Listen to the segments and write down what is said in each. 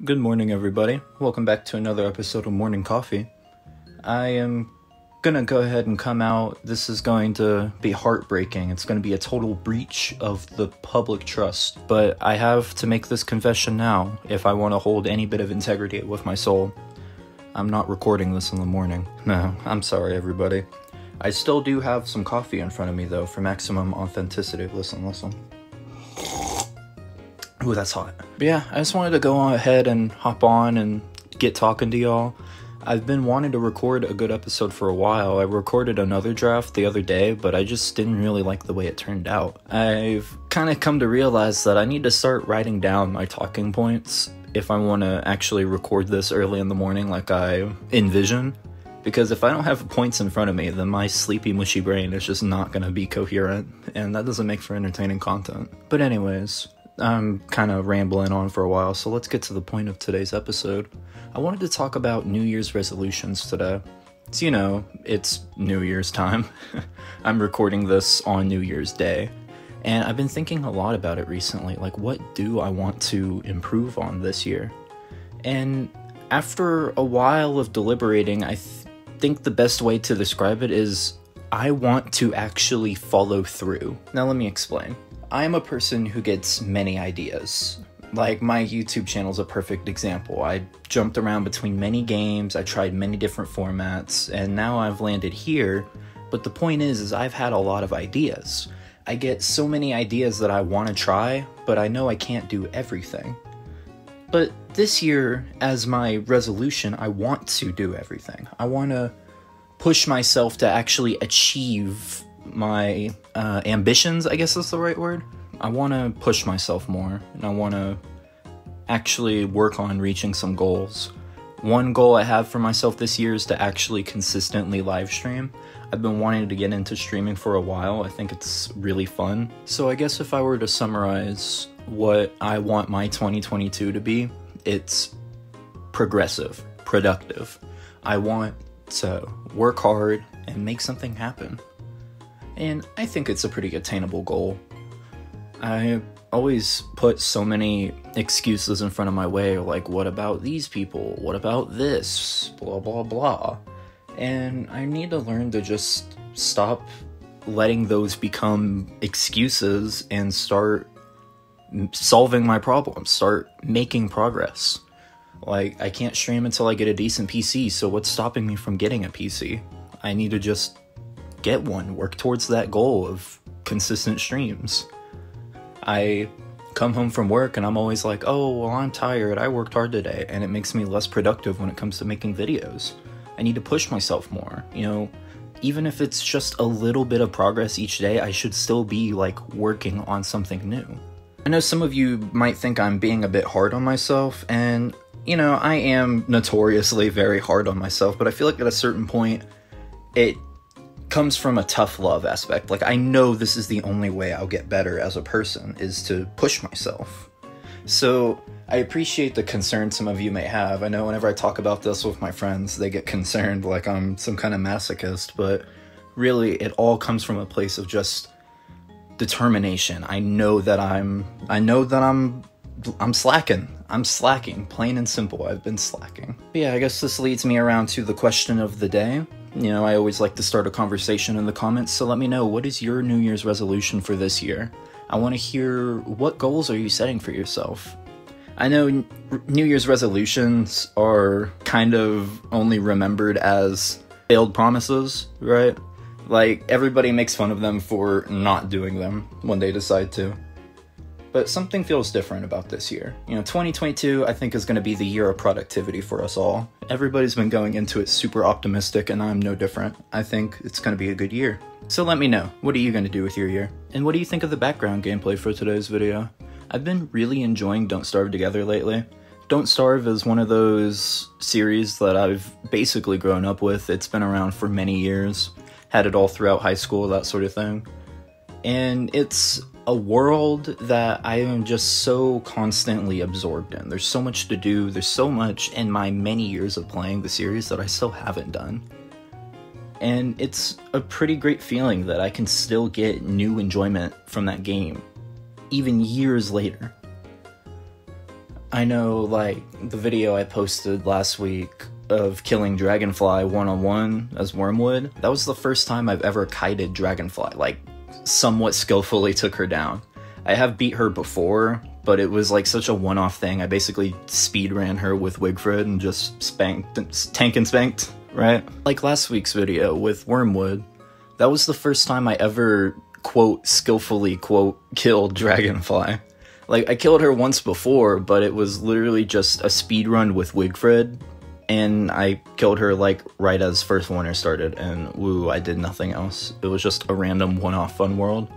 Good morning, everybody. Welcome back to another episode of Morning Coffee. I am gonna go ahead and come out. This is going to be heartbreaking. It's gonna be a total breach of the public trust. But I have to make this confession now if I want to hold any bit of integrity with my soul. I'm not recording this in the morning. No, I'm sorry, everybody. I still do have some coffee in front of me, though, for maximum authenticity. Listen. Ooh, that's hot. But yeah, I just wanted to go ahead and hop on and get talking to y'all. I've been wanting to record a good episode for a while. I recorded another draft the other day, but I just didn't really like the way it turned out. I've kind of come to realize that I need to start writing down my talking points if I want to actually record this early in the morning like I envision. Because if I don't have points in front of me, then my sleepy, mushy brain is just not going to be coherent, and that doesn't make for entertaining content. But anyways, I'm kind of rambling on for a while, so let's get to the point of today's episode. I wanted to talk about New Year's resolutions today. So, it's New Year's time. I'm recording this on New Year's Day, and I've been thinking a lot about it recently. Like, what do I want to improve on this year? And after a while of deliberating, I think the best way to describe it is I want to actually follow through. Now, let me explain. I am a person who gets many ideas. Like, my YouTube channel is a perfect example. I jumped around between many games, I tried many different formats, and now I've landed here. But the point is I've had a lot of ideas. I get so many ideas that I want to try, but I know I can't do everything. But this year, as my resolution, I want to do everything. I want to push myself to actually achieve my ambitions, I guess that's the right word. I want to push myself more, and I want to actually work on reaching some goals. One goal I have for myself this year is to actually consistently live stream. I've been wanting to get into streaming for a while. I think it's really fun. So I guess if I were to summarize what I want my 2022 to be, it's progressive, productive. I want to work hard and make something happen. And I think it's a pretty attainable goal. I always put so many excuses in front of my way, like, what about these people? What about this? Blah, blah, blah. And I need to learn to just stop letting those become excuses and start solving my problems, start making progress. Like, I can't stream until I get a decent PC, so what's stopping me from getting a PC? I need to just get one, work towards that goal of consistent streams. I come home from work and I'm always like, oh, well, I'm tired, I worked hard today, and it makes me less productive when it comes to making videos. I need to push myself more, even if it's just a little bit of progress each day, I should still be, working on something new. I know some of you might think I'm being a bit hard on myself, and, I am notoriously very hard on myself, but I feel like at a certain point, it comes from a tough love aspect. Like, I know this is the only way I'll get better as a person, is to push myself. So I appreciate the concern some of you may have. I know whenever I talk about this with my friends, they get concerned like I'm some kind of masochist, but really it all comes from a place of just determination. I know that I'm slacking. I'm slacking, plain and simple. I've been slacking. But yeah, I guess this leads me around to the question of the day. I always like to start a conversation in the comments, so let me know, what is your New Year's resolution for this year? I want to hear, what goals are you setting for yourself? I know New Year's resolutions are kind of only remembered as failed promises, right? Like, everybody makes fun of them for not doing them when they decide to. But something feels different about this year. 2022, I think, is going to be the year of productivity for us all. Everybody's been going into it super optimistic, and I'm no different. I think it's going to be a good year. So let me know, what are you going to do with your year? And what do you think of the background gameplay for today's video? I've been really enjoying Don't Starve Together lately. Don't Starve is one of those series that I've basically grown up with. It's been around for many years. Had it all throughout high school, that sort of thing. And it's a world that I am just so constantly absorbed in. There's so much to do, there's so much in my many years of playing the series that I still haven't done. And it's a pretty great feeling that I can still get new enjoyment from that game, even years later. I know, like, the video I posted last week of killing Dragonfly one-on-one as Wormwood, that was the first time I've ever kited Dragonfly, like, somewhat skillfully took her down. I have beat her before, but it was like such a one-off thing. I basically speed ran her with Wigfrid and just tank and spanked, right? Like last week's video with Wormwood, that was the first time I ever, quote, skillfully, quote, killed Dragonfly. Like, I killed her once before, but it was literally just a speed run with Wigfrid, and I killed her, like, right as First Winter started, and woo, I did nothing else. It was just a random one-off fun world.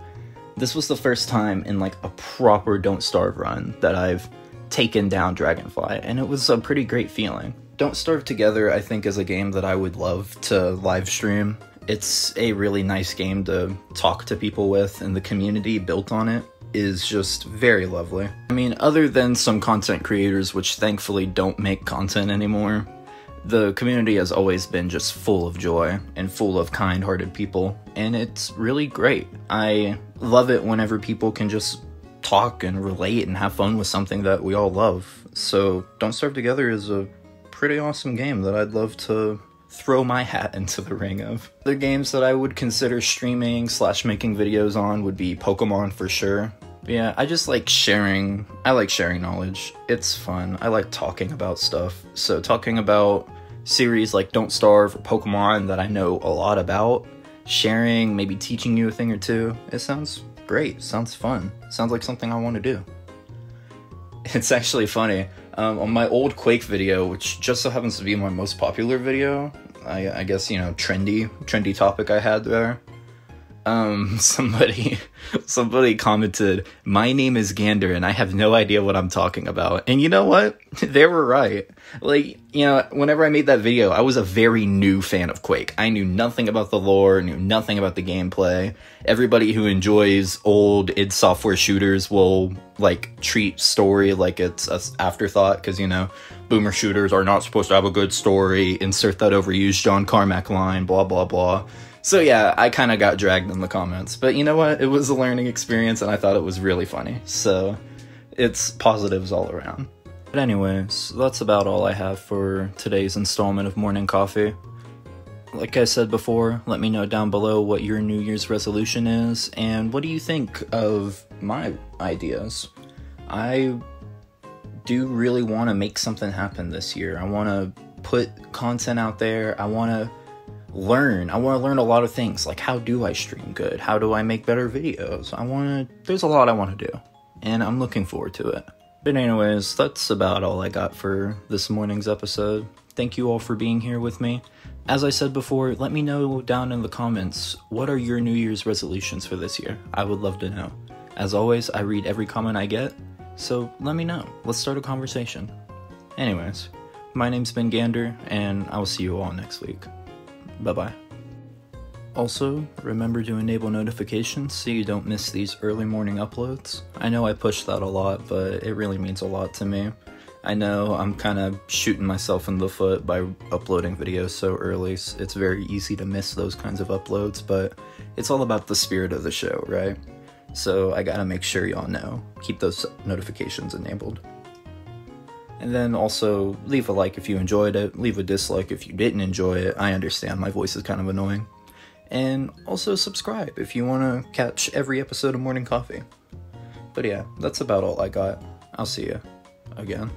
This was the first time in, like, a proper Don't Starve run that I've taken down Dragonfly, and it was a pretty great feeling. Don't Starve Together, I think, is a game that I would love to live stream. It's a really nice game to talk to people with, and the community built on it is just very lovely. I mean, other than some content creators which thankfully don't make content anymore, the community has always been just full of joy and full of kind-hearted people, and it's really great. I love it whenever people can just talk and relate and have fun with something that we all love. So Don't Starve Together is a pretty awesome game that I'd love to throw my hat into the ring of. Other games that I would consider streaming / making videos on would be Pokemon for sure. But yeah, I just like sharing. I like sharing knowledge. It's fun. I like talking about stuff. So talking about series like Don't Starve or Pokemon that I know a lot about, sharing, maybe teaching you a thing or two, it sounds great. Sounds fun. Sounds like something I want to do. It's actually funny. On my old Quake video, which just so happens to be my most popular video, I guess, you know, trendy topic I had there, somebody commented, "My name is Gander and I have no idea what I'm talking about." And you know what? They were right. Like, you know, whenever I made that video, I was a very new fan of Quake. I knew nothing about the lore, knew nothing about the gameplay. Everybody who enjoys old id Software shooters will, like, treat story like it's an afterthought, because, you know, boomer shooters are not supposed to have a good story, insert that overused John Carmack line, blah, blah, blah. So yeah, I kind of got dragged in the comments, but you know what? It was a learning experience and I thought it was really funny, so it's positives all around. But anyways, that's about all I have for today's installment of Morning Coffee. Like I said before, let me know down below what your New Year's resolution is, and what do you think of my ideas? I do really want to make something happen this year. I want to put content out there. I want to learn a lot of things, like how do I stream good? How do I make better videos? There's a lot I want to do, and I'm looking forward to it. But anyways, that's about all I got for this morning's episode. Thank you all for being here with me. As I said before, let me know down in the comments, what are your New Year's resolutions for this year? I would love to know. As always, I read every comment I get, so let me know. Let's start a conversation. Anyways, my name's Ben Gander, and I will see you all next week. Bye-bye. Also, remember to enable notifications so you don't miss these early morning uploads. I know I push that a lot, but it really means a lot to me. I know I'm kind of shooting myself in the foot by uploading videos so early. It's very easy to miss those kinds of uploads, but it's all about the spirit of the show, right? So I gotta make sure y'all know. Keep those notifications enabled. And then also, leave a like if you enjoyed it, leave a dislike if you didn't enjoy it. I understand, my voice is kind of annoying. And also subscribe if you want to catch every episode of Morning Coffee. But yeah, that's about all I got. I'll see you again.